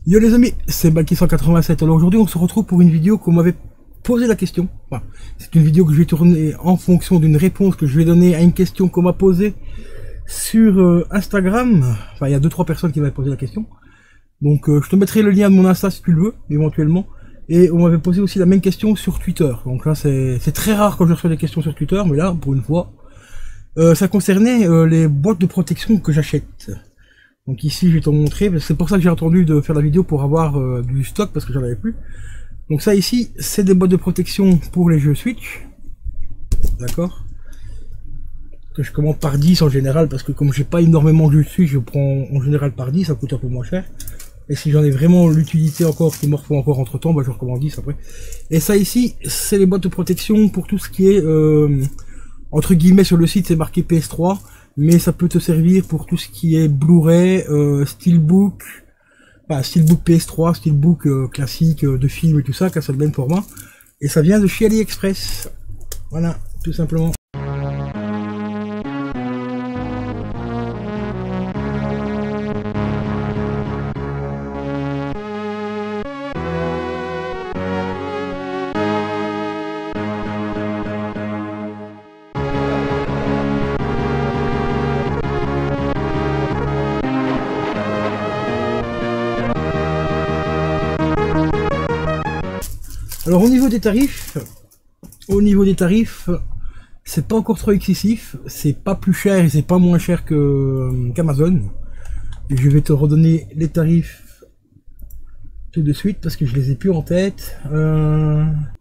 Yo les amis, c'est Baki187. Alors aujourd'hui on se retrouve pour une vidéo qu'on m'avait posé la question. Enfin, c'est une vidéo que je vais tourner en fonction d'une réponse que je vais donner à une question qu'on m'a posée sur Instagram. Enfin, il y a 2-3 personnes qui m'avaient posé la question. Donc je te mettrai le lien de mon Insta si tu le veux, éventuellement. Et on m'avait posé aussi la même question sur Twitter. Donc là c'est très rare quand je reçois des questions sur Twitter, mais là pour une fois, ça concernait les boîtes de protection que j'achète. Donc ici je vais te montrer, c'est pour ça que j'ai attendu de faire la vidéo pour avoir du stock parce que j'en avais plus. Donc ça ici c'est des boîtes de protection pour les jeux Switch. D'accord. Que je commande par 10 en général parce que comme j'ai pas énormément de jeux Switch, je prends en général par 10, ça coûte un peu moins cher. Et si j'en ai vraiment l'utilité encore, qui me refont encore entre temps, bah je recommande 10 après. Et ça ici c'est les boîtes de protection pour tout ce qui est entre guillemets sur le site c'est marqué PS3. Mais ça peut te servir pour tout ce qui est Blu-ray, Steelbook, enfin Steelbook PS3, Steelbook classique de film et tout ça, car c'est le même format. Et ça vient de chez AliExpress. Voilà, tout simplement. Alors au niveau des tarifs, c'est pas encore trop excessif, c'est pas plus cher et c'est pas moins cher que qu'Amazon. Je vais te redonner les tarifs tout de suite parce que je les ai plus en tête.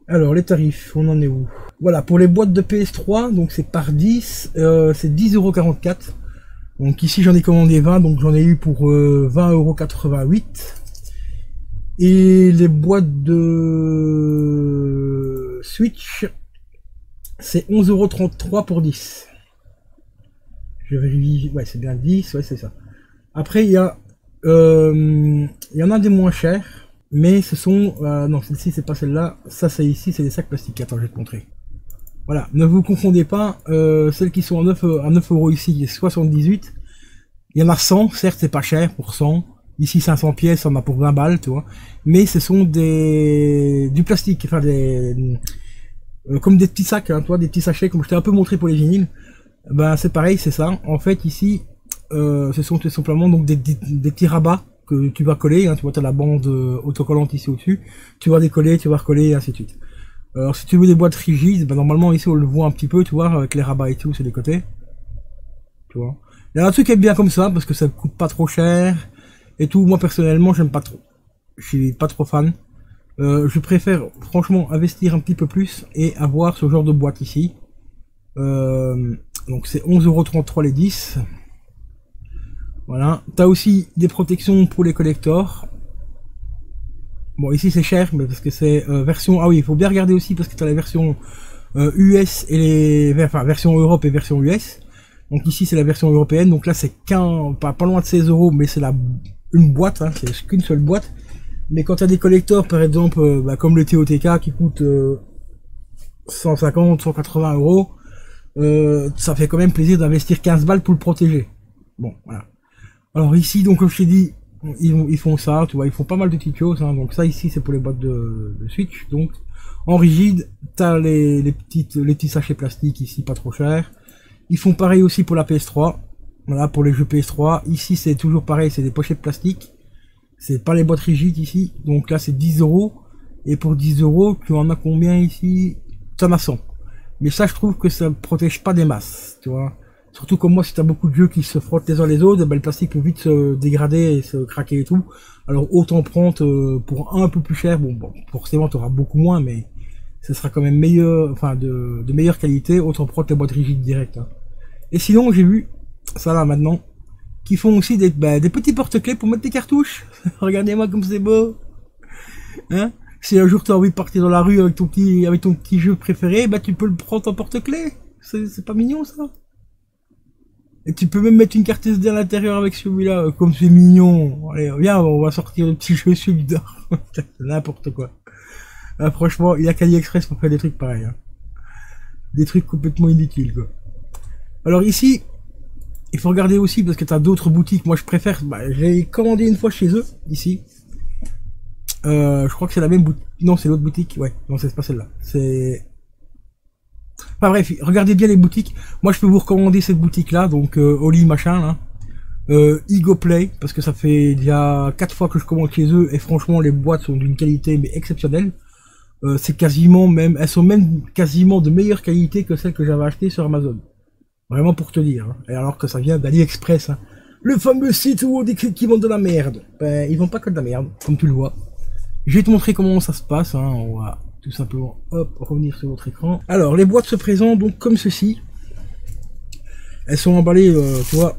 Alors les tarifs, on en est où? Voilà, pour les boîtes de PS3, donc c'est par 10, c'est 10,44 €. Donc ici j'en ai commandé 20, donc j'en ai eu pour 20,88 €. Et les boîtes de Switch, c'est 11,33 € pour 10. Je vérifie, ouais c'est bien 10, ouais c'est ça. Après il y en a des moins chers, mais ce sont, non celle-ci c'est pas celle-là, ça c'est ici, c'est des sacs plastiques, attends je vais te montrer. Voilà, ne vous confondez pas, celles qui sont à 9 € ici, 78, il y en a 100, certes c'est pas cher pour 100. Ici 500 pièces, on a pour 20 balles, tu vois. Mais ce sont du plastique, enfin comme des petits sacs, hein, tu vois, des petits sachets, comme je t'ai un peu montré pour les vinyles. Ben c'est pareil, c'est ça. En fait ici, ce sont tout simplement donc des petits rabats que tu vas coller. Hein, tu vois, tu as la bande autocollante ici au-dessus. Tu vas décoller, tu vas recoller, et ainsi de suite. Alors si tu veux des boîtes rigides, ben normalement ici on le voit un petit peu, tu vois, avec les rabats et tout, c'est des côtés. Tu vois. Il y a un truc qui est bien comme ça parce que ça coûte pas trop cher. Et tout, moi personnellement j'aime pas trop. Je suis pas trop fan. Je préfère franchement investir un petit peu plus et avoir ce genre de boîte ici. Donc c'est 11,33 € les 10. Voilà. T'as aussi des protections pour les collectors. Bon ici c'est cher, mais parce que c'est version... Ah oui, il faut bien regarder aussi parce que t'as la version US et les... Enfin version Europe et version US. Donc ici c'est la version européenne, donc là c'est pas loin de 16 €, mais c'est une boîte, hein, c'est qu'une seule boîte. Mais quand tu as des collecteurs, par exemple, comme le TOTK qui coûte 150, 180 €, ça fait quand même plaisir d'investir 15 balles pour le protéger. Bon, voilà. Alors ici, donc comme je t'ai dit, ils font ça, tu vois, ils font pas mal de petites choses. Hein, donc ça ici, c'est pour les boîtes de Switch. Donc en rigide, t'as les petits sachets plastiques ici, pas trop cher. Ils font pareil aussi pour la PS3. Voilà, pour les jeux PS3, ici c'est toujours pareil, c'est des pochettes plastiques. C'est pas les boîtes rigides ici. Donc là c'est 10 €. Et pour 10 €, tu en as combien ici? Tu en as 100. Mais ça je trouve que ça ne protège pas des masses, tu vois. Surtout comme moi, si tu as beaucoup de jeux qui se frottent les uns les autres, ben, le plastique peut vite se dégrader et se craquer et tout. Alors autant prendre pour un peu plus cher. Bon, forcément tu auras beaucoup moins, mais ce sera quand même meilleur, enfin de meilleure qualité. Autant prendre les boîtes rigides directes. Hein. Et sinon j'ai vu ça là maintenant, qui font aussi des petits porte-clés pour mettre des cartouches. Regardez-moi comme c'est beau. Hein, si un jour tu as envie de partir dans la rue avec ton petit jeu préféré, bah tu peux le prendre en porte-clés. C'est pas mignon ça? Et tu peux même mettre une carte SD à l'intérieur avec celui-là, comme c'est mignon. Allez, viens, on va sortir le petit jeu celui-là. C'est n'importe quoi. Ah, franchement, il y a qu'AliExpress pour faire des trucs pareils. Hein. Des trucs complètement inutiles quoi. Alors ici, il faut regarder aussi parce que tu as d'autres boutiques. Moi je préfère, j'ai commandé une fois chez eux, ici. Je crois que c'est la même boutique. Non, c'est l'autre boutique. Ouais, non, c'est pas celle-là. C'est... Enfin bref, regardez bien les boutiques. Moi, je peux vous recommander cette boutique-là, donc Oli machin, là. Ego Play, parce que ça fait déjà 4 fois que je commande chez eux, et franchement, les boîtes sont d'une qualité mais exceptionnelle. C'est quasiment même, elles sont même quasiment de meilleure qualité que celles que j'avais achetées sur Amazon. Vraiment pour te dire. Hein. Et alors que ça vient d'AliExpress. Hein. Le fameux site où on dit qu'ils vendent de la merde. Ben, ils vendent pas que de la merde, comme tu le vois. Je vais te montrer comment ça se passe. Hein. On va tout simplement, hop, revenir sur votre écran. Alors, les boîtes se présentent donc comme ceci. Elles sont emballées, tu vois,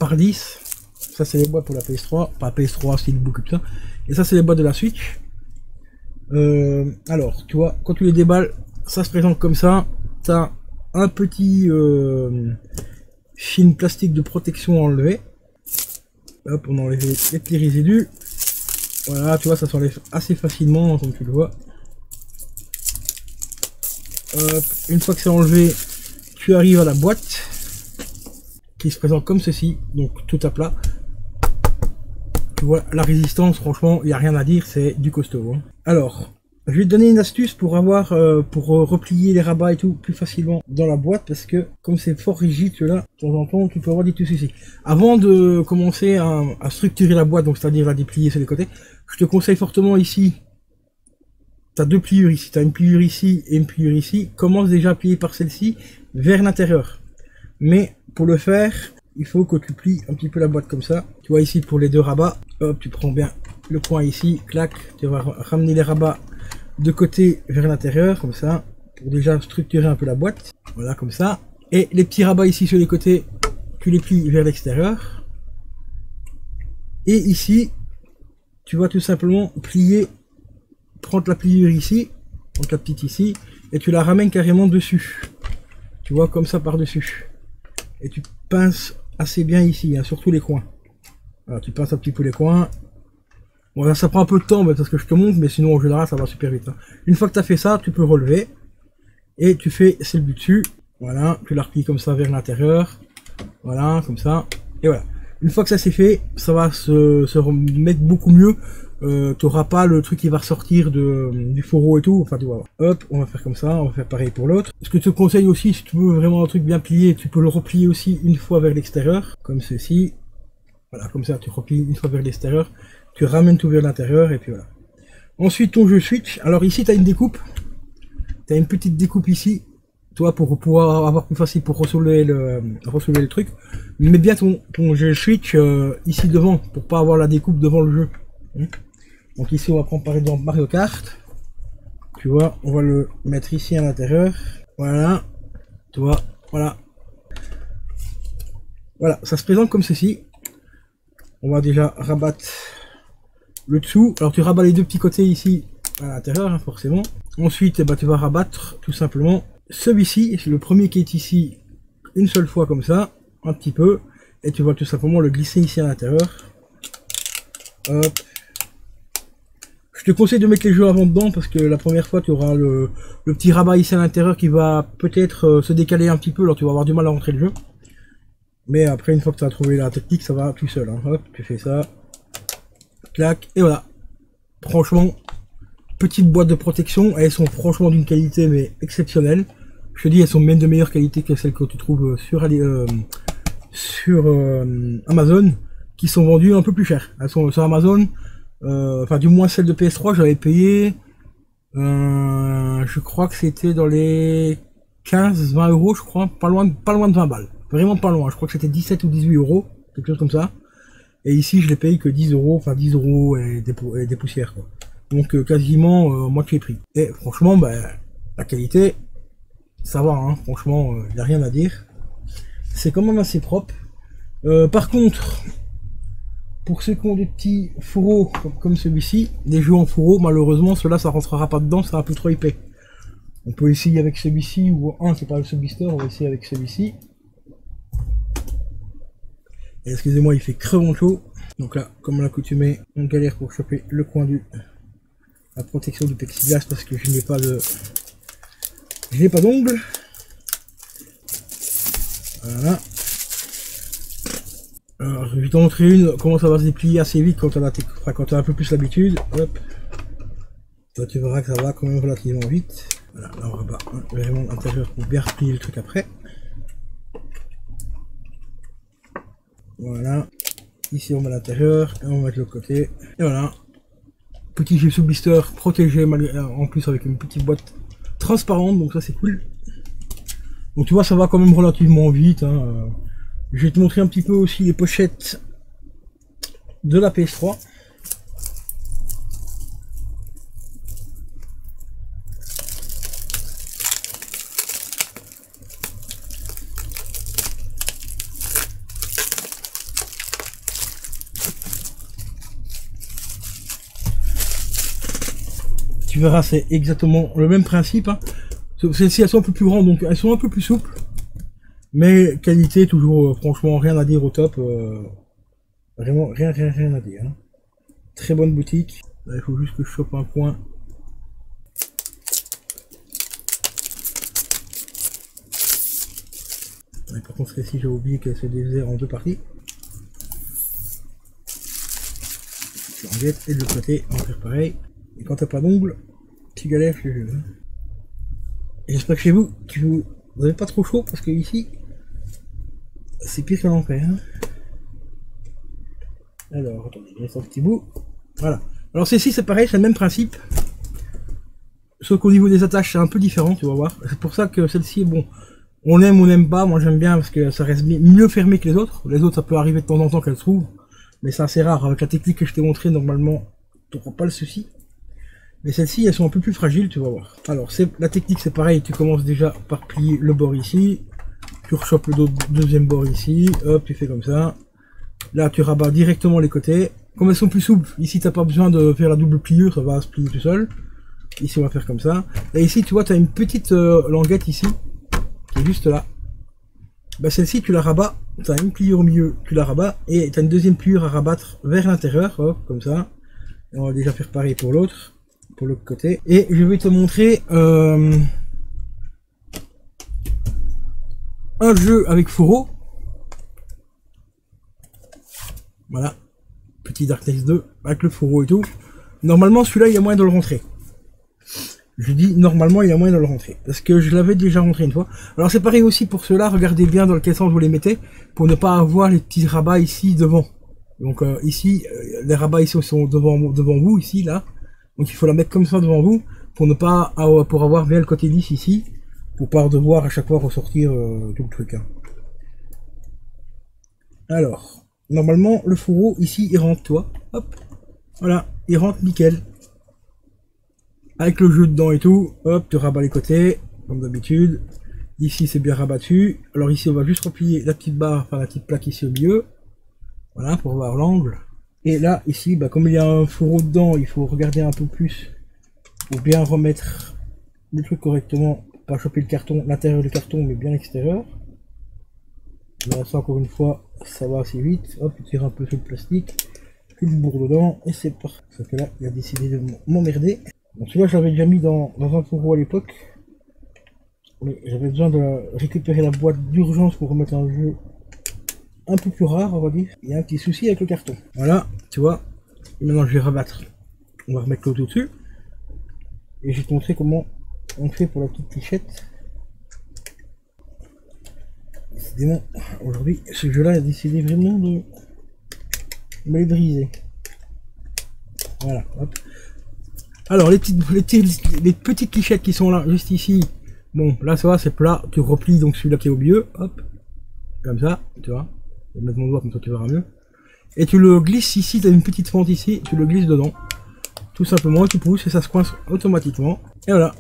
par 10. Ça, c'est les boîtes pour la PS3. Pas PS3, Steelbook, tout ça. Et ça, c'est les boîtes de la Switch. Alors, tu vois, quand tu les déballes, ça se présente comme ça. T'as un petit film plastique de protection enlevé. Hop, on enlève les petits résidus. Voilà, tu vois, ça s'enlève assez facilement, comme tu le vois. Hop, une fois que c'est enlevé, tu arrives à la boîte qui se présente comme ceci, donc tout à plat. Tu vois, la résistance, franchement, il n'y a rien à dire, c'est du costaud. Hein. Alors, je vais te donner une astuce pour avoir, pour replier les rabats et tout plus facilement dans la boîte, parce que comme c'est fort rigide, là, de temps en temps, tu peux avoir des petits soucis. Avant de commencer à structurer la boîte, donc c'est-à-dire la déplier sur les côtés, je te conseille fortement ici. Tu as deux pliures ici, tu as une pliure ici et une pliure ici. Commence déjà à plier par celle-ci vers l'intérieur. Mais pour le faire, il faut que tu plies un petit peu la boîte comme ça. Tu vois ici pour les deux rabats, hop, tu prends bien le coin ici, clac, tu vas ramener les rabats de côté vers l'intérieur, comme ça, pour déjà structurer un peu la boîte. Voilà, comme ça. Et les petits rabats ici sur les côtés, tu les plies vers l'extérieur. Et ici, tu vas tout simplement plier, prendre la pliure ici, donc la petite ici, et tu la ramènes carrément dessus. Tu vois, comme ça par-dessus. Et tu pinces assez bien ici, hein, surtout les coins. Alors tu pinces un petit peu les coins. Bon là ça prend un peu de temps parce que je te montre, mais sinon en général ça va super vite. Hein. Une fois que tu as fait ça, tu peux relever. Et tu fais celle du dessus. Voilà, tu la replies comme ça vers l'intérieur. Voilà, comme ça. Et voilà. Une fois que ça c'est fait, ça va se remettre beaucoup mieux. Tu n'auras pas le truc qui va ressortir du fourreau et tout. Enfin tu vois. Hop, on va faire comme ça, on va faire pareil pour l'autre. Ce que je te conseille aussi, si tu veux vraiment un truc bien plié, tu peux le replier aussi une fois vers l'extérieur. Comme ceci. Voilà, comme ça tu replies une fois vers l'extérieur. Tu ramènes tout vers l'intérieur et puis voilà. Ensuite ton jeu Switch. Alors ici tu as une découpe. Tu as une petite découpe ici. Toi pour pouvoir avoir plus facile pour ressoulever le truc. Mets bien ton jeu Switch ici devant. Pour pas avoir la découpe devant le jeu. Donc ici on va prendre par exemple Mario Kart. Tu vois, on va le mettre ici à l'intérieur. Voilà. Tu vois, voilà. Voilà, ça se présente comme ceci. On va déjà rabattre le dessous. Alors tu rabats les deux petits côtés ici à l'intérieur, hein, forcément. Ensuite, bah, tu vas rabattre tout simplement celui-ci, le premier qui est ici, une seule fois comme ça, un petit peu. Et tu vas tout simplement le glisser ici à l'intérieur. Hop. Je te conseille de mettre les jeux avant dedans parce que la première fois tu auras le petit rabat ici à l'intérieur qui va peut-être se décaler un petit peu, alors tu vas avoir du mal à rentrer le jeu. Mais après une fois que tu as trouvé la technique, ça va tout seul. Hein. Hop, tu fais ça. Clac, et voilà. Franchement, petite boîte de protection, elles sont franchement d'une qualité mais exceptionnelle. Je te dis, elles sont même de meilleure qualité que celles que tu trouves sur Amazon, qui sont vendues un peu plus cher. Elles sont sur Amazon. Enfin du moins celle de PS3 j'avais payé je crois que c'était dans les 15-20 euros je crois, pas loin de 20 balles, vraiment pas loin, je crois que c'était 17 ou 18 euros, quelque chose comme ça, et ici je l'ai payé que 10 euros, enfin 10 euros et des poussières quoi. Donc quasiment moitié prix, et franchement bah, la qualité ça va hein, franchement il n'y a rien à dire, c'est quand même assez propre. Par contre, pour ceux qui ont des petits fourreaux comme celui-ci, des jeux en fourreau, malheureusement, ceux-là, ça rentrera pas dedans, c'est un peu trop épais. On peut essayer avec celui-ci, ou c'est pas le Subblister, on va essayer avec celui-ci. Excusez-moi, il fait crevant chaud. Donc là, comme à l'accoutumée, on galère pour choper le coin la protection du plexiglas parce que je n'ai pas d'ongle. Voilà. Alors, je vais t'en montrer une, comment ça va se déplier assez vite quand on a, quand on a un peu plus l'habitude. Hop. Là, tu verras que ça va quand même relativement vite. Voilà, là on rabat vraiment l'intérieur pour bien replier le truc après. Voilà. Ici on met l'intérieur et on va mettre l'autre côté. Et voilà. Petit jeu sous blister protégé en plus avec une petite boîte transparente, donc ça c'est cool. Donc tu vois, ça va quand même relativement vite. Hein. Je vais te montrer un petit peu aussi les pochettes de la PS3. Tu verras, c'est exactement le même principe. Hein. Celles-ci, elles sont un peu plus grandes, donc elles sont un peu plus souples. Mais qualité, toujours, franchement, rien à dire au top. Vraiment, rien à dire. Hein. Très bonne boutique. Là, il faut juste que je chope un coin. Ouais, par contre, celle-ci, j'ai oublié qu'elle se divisait en deux parties. Tu enlèves et de l'autre côté, on va faire pareil. Et quand t'as pas d'ongles, tu galères chez eux. Hein. J'espère que chez vous, vous n'avez pas trop chaud parce que ici, c'est pire qu'un enfer. Hein. Alors, attendez, il reste un petit bout. Voilà. Alors celle-ci, c'est pareil, c'est le même principe. Sauf qu'au niveau des attaches, c'est un peu différent, tu vas voir. C'est pour ça que celle-ci, bon, on aime ou on n'aime pas. Moi, j'aime bien parce que ça reste mieux fermé que les autres. Les autres, ça peut arriver de temps en temps qu'elles se trouvent. Mais c'est assez rare. Avec la technique que je t'ai montrée, normalement, tu n'auras pas le souci. Mais celles-ci, elles sont un peu plus fragiles, tu vas voir. Alors, la technique, c'est pareil. Tu commences déjà par plier le bord ici. Tu rechopes le deuxième bord ici. Hop, tu fais comme ça. Là, tu rabats directement les côtés. Comme elles sont plus souples, ici, t'as pas besoin de faire la double pliure. Ça va se plier tout seul. Ici, on va faire comme ça. Et ici, tu vois, tu as une petite languette ici. Qui est juste là. Bah, celle-ci, tu la rabats. Tu as une pliure au milieu, tu la rabats. Et tu as une deuxième pliure à rabattre vers l'intérieur. Hop, comme ça. Et on va déjà faire pareil pour l'autre. Pour l'autre côté. Et je vais te montrer un jeu avec fourreau. Voilà. Petit Darkness 2 avec le fourreau et tout. Normalement, celui-là, il y a moyen de le rentrer. Je dis normalement, il y a moyen de le rentrer. Parce que je l'avais déjà rentré une fois. Alors, c'est pareil aussi pour ceux-là. Regardez bien dans quel sens vous les mettez. Pour ne pas avoir les petits rabats ici devant. Donc, ici, les rabats ici sont devant vous, ici, là. Donc il faut la mettre comme ça devant vous pour ne pas pour avoir bien le côté lisse ici, pour pas devoir à chaque fois ressortir tout le truc. Hein. Alors, normalement le fourreau ici il rentre, toi. Hop, voilà, il rentre nickel. Avec le jeu dedans et tout, hop, tu rabats les côtés, comme d'habitude. Ici c'est bien rabattu. Alors ici on va juste replier la petite barre, enfin la petite plaque ici au milieu. Voilà, pour voir l'angle. Et là, ici, bah, comme il y a un fourreau dedans, il faut regarder un peu plus pour bien remettre le truc correctement, pas choper le carton, l'intérieur du carton, mais bien l'extérieur. Là, ça encore une fois, ça va assez vite. Hop, tu tires un peu sur le plastique, tu le bourres dedans, et c'est parti. Sauf que là, il a décidé de m'emmerder. Donc celui-là, j'avais déjà mis dans un fourreau à l'époque. Mais j'avais besoin de récupérer la boîte d'urgence pour remettre un jeu un peu plus rare, on va dire. Il y a un petit souci avec le carton. Voilà, tu vois. Et maintenant, je vais rabattre. On va remettre l'autre au-dessus. Et je vais te montrer comment on fait pour la petite clichette. Décidément, aujourd'hui, ce jeu-là a décidé vraiment de me les briser. Voilà, hop. Alors, les petites clichettes qui sont là, juste ici. Bon, là, ça va, c'est plat. Tu replies donc celui-là qui est au milieu. Hop. Comme ça, tu vois. Je vais mettre mon doigt comme ça tu verras mieux. Et tu le glisses ici, tu as une petite fente ici, tu le glisses dedans. Tout simplement, tu pousses et ça se coince automatiquement. Et voilà.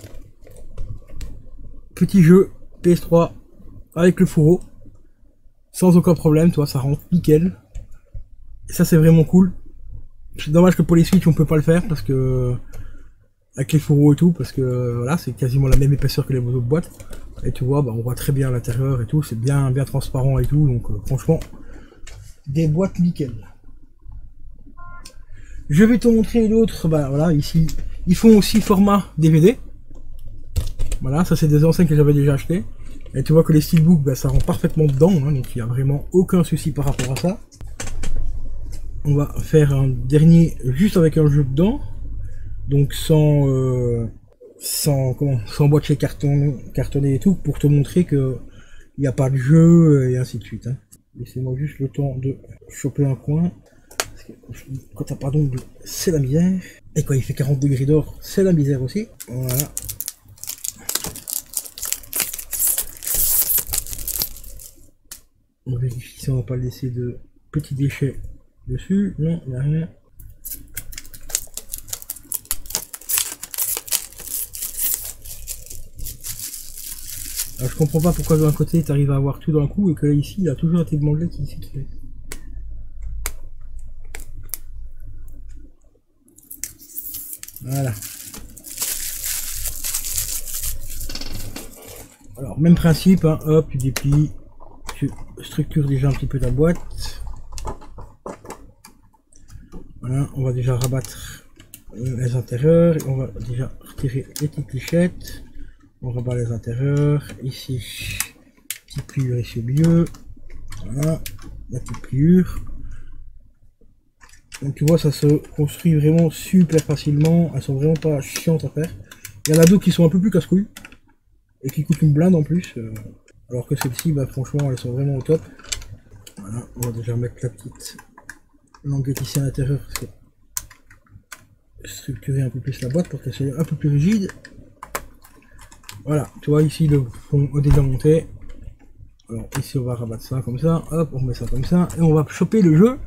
Petit jeu PS3 avec le fourreau. Sans aucun problème, tu vois, ça rentre nickel. Et ça c'est vraiment cool. C'est dommage que pour les Switch on peut pas le faire parce que avec les fourreaux et tout, parce que voilà, c'est quasiment la même épaisseur que les autres boîtes. Et tu vois, bah, on voit très bien l'intérieur et tout, c'est bien transparent et tout, donc franchement, des boîtes nickel. Je vais te montrer l'autre, bah voilà, ici, ils font aussi format DVD. Voilà, ça c'est des anciens que j'avais déjà achetés. Et tu vois que les steelbooks, bah, ça rentre parfaitement dedans, hein, donc il n'y a vraiment aucun souci par rapport à ça. on va faire un dernier juste avec un jeu dedans. Donc sans boîte chez cartonné et tout, pour te montrer que il n'y a pas de jeu et ainsi de suite. Hein. Laissez-moi juste le temps de choper un coin. Parce que quand t'as pas d'ongle, c'est la misère. Et quand il fait 40 degrés dehors, c'est la misère aussi. Voilà. On vérifie si on va pas laisser de petits déchets dessus. Non, il n'y a rien. Alors, je comprends pas pourquoi d'un côté tu arrives à avoir tout d'un coup et que là ici il y a toujours un type de manglette ici qui fait. Voilà. Alors même principe, hein, hop, tu déplies, tu structures déjà un petit peu ta boîte. Voilà, on va déjà rabattre les intérieurs, on va déjà retirer les petites clichettes. On rabat les intérieurs, ici, petite pliure ici au milieu, voilà, la petite pliure. Donc tu vois, ça se construit vraiment super facilement, elles sont vraiment pas chiantes à faire. Il y en a d'autres qui sont un peu plus casse-couilles, et qui coûtent une blinde en plus, alors que celles-ci, bah, franchement, elles sont vraiment au top. Voilà, on va déjà mettre la petite languette ici à l'intérieur, parce que structurer un peu plus la boîte pour qu'elle soit un peu plus rigide. Voilà, tu vois ici le fond est déjà monté. Alors ici on va rabattre ça comme ça, hop, on remet ça comme ça, et on va choper le jeu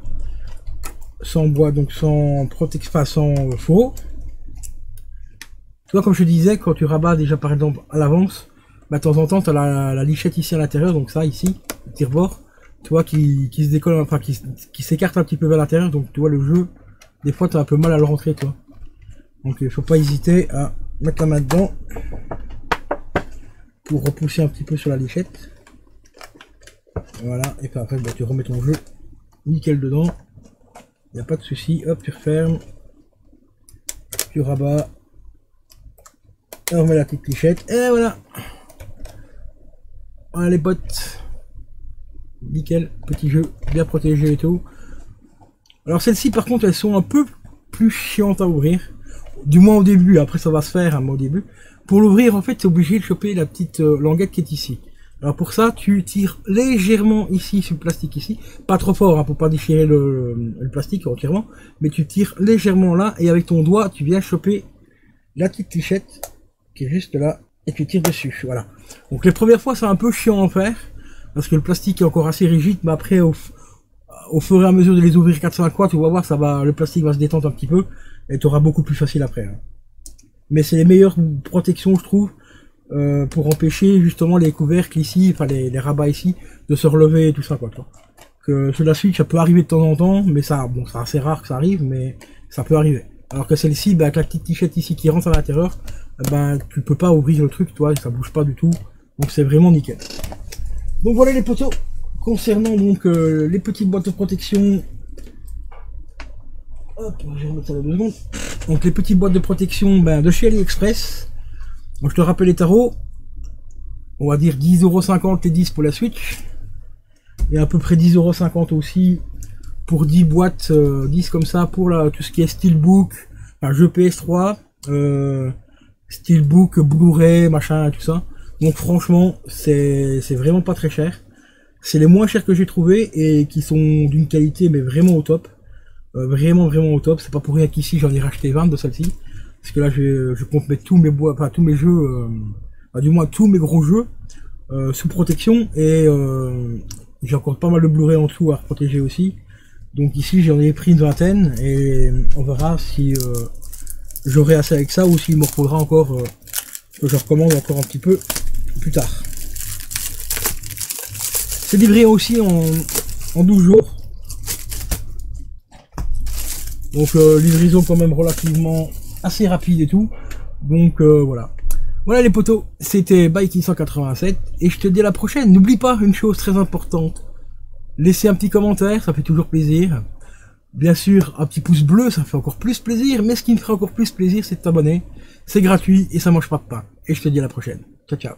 sans bois, donc sans protection, pas sans fourreau. Tu vois, comme je te disais, quand tu rabats déjà par exemple à l'avance, bah, de temps en temps tu as la lichette ici à l'intérieur, donc ça ici, le tire-bord, tu vois, qui se décolle, enfin qui s'écarte un petit peu vers l'intérieur, donc tu vois le jeu, des fois tu as un peu mal à le rentrer, toi. Donc il faut pas hésiter à mettre la main dedans pour repousser un petit peu sur la lichette. Voilà, et puis après bah, tu remets ton jeu nickel dedans, il n'y a pas de souci. Hop, tu refermes, tu rabats, on remet la petite lichette, et voilà. Voilà les potes, nickel, petit jeu, bien protégé et tout. Alors celles-ci par contre elles sont un peu plus chiantes à ouvrir, du moins au début, après ça va se faire, hein, mais au début. Pour l'ouvrir, en fait, tu es obligé de choper la petite languette qui est ici. Alors pour ça, tu tires légèrement ici sur le plastique ici, pas trop fort, hein, pour pas déchirer le plastique entièrement, mais tu tires légèrement là, et avec ton doigt, tu viens choper la petite clichette qui est juste là, et tu tires dessus, voilà. Donc les premières fois, c'est un peu chiant à faire, parce que le plastique est encore assez rigide, mais après, au fur et à mesure de les ouvrir 4-5 fois, tu vas voir, ça va, le plastique va se détendre un petit peu, et tu auras beaucoup plus facile après. Hein. Mais c'est les meilleures protections, je trouve, pour empêcher justement les couvercles ici, enfin les rabats ici, de se relever et tout ça, quoi. Que sur la Switch, ça peut arriver de temps en temps, mais ça, bon, c'est assez rare que ça arrive, mais ça peut arriver. Alors que celle-ci, bah, avec la petite tichette ici qui rentre à l'intérieur, ben tu peux pas ouvrir le truc, toi, ça bouge pas du tout, donc c'est vraiment nickel. Donc voilà les poteaux, concernant donc les petites boîtes de protection. Hop, je vais remettre ça là 2 secondes. Donc les petites boîtes de protection ben, de chez AliExpress. Donc je te rappelle les tarots. On va dire 10,50€ les 10 pour la Switch. Et à peu près 10,50€ aussi pour 10 boîtes, 10 comme ça pour tout ce qui est Steelbook, enfin, jeu PS3, Steelbook, Blu-ray, machin, tout ça. Donc franchement, c'est vraiment pas très cher. C'est les moins chers que j'ai trouvé et qui sont d'une qualité mais vraiment au top. Vraiment au top, c'est pas pour rien qu'ici j'en ai racheté 20 de celle-ci, parce que là je compte mettre tous mes bois, enfin tous mes jeux, du moins tous mes gros jeux sous protection, et j'ai encore pas mal de Blu-ray en dessous à protéger aussi, donc ici j'en ai pris une vingtaine, et on verra si j'aurai assez avec ça, ou s'il me faudra encore que je recommande encore un petit peu plus tard. C'est livré aussi en 12 jours. Donc livraison quand même relativement assez rapide et tout. Donc voilà. Voilà les potos, c'était Bikey187 et je te dis à la prochaine. N'oublie pas une chose très importante. Laissez un petit commentaire, ça fait toujours plaisir. Bien sûr, un petit pouce bleu, ça fait encore plus plaisir. Mais ce qui me ferait encore plus plaisir, c'est de t'abonner. C'est gratuit et ça mange pas de pain. Et je te dis à la prochaine. Ciao ciao.